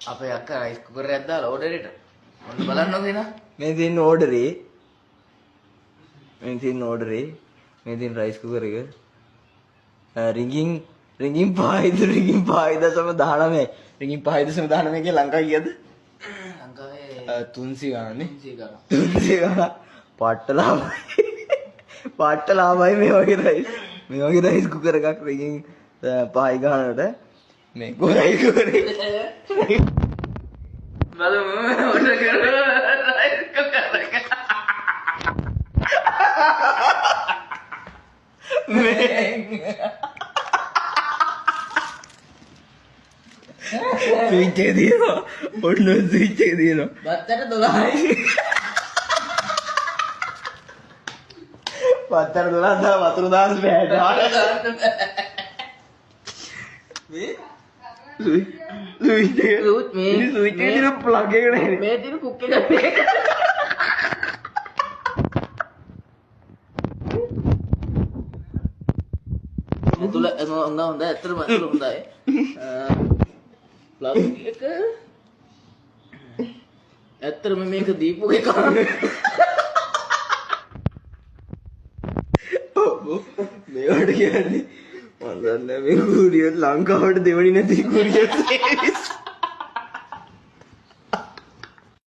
අපේ අක්කා rice cooker එකක් දාලා ඕඩරේට. ඔන්න බලන්නකෝ එන. මේ තියෙන ඕඩරේ. මේ තියෙන ඕඩරේ. මේ තියෙන රයිස් කුකර් එක. රින්ගින් 5.19. රින්ගින් 5.19 කිය ලංකාව කීයද? ලංකාවේ 300 ගානනේ. 300 ගාන. 300 ගාන. පාට්ට ලාභයි මේ වගේ රයිස් කුකර් එකක් රින්ගින් 5 ගානකට මේ රයිස් කුකර් එක. බලමු ඕඩර් කරලා රයිස් කුකර් එක. ස්විච් එක තියෙනවා. ඔන්න ස්විච් එක තියෙනවා. බත්තර 12යි. පත්තර 12 දා වතුර දාන්න බෑ. මේ ස්විච් එක තියෙන ප්ලග් එක නේ. මේ තියෙන කුක් එක මේක. තුල හොඳ ඇත්තටම හොඳයි. ප්ලග් එක ඇත්තටම මේක දීපු එක. මේවට කියන්නේ මම දන්නේ මේ කුරියර් ලංකාවට දෙවනි නැති කුරියර් සේවය.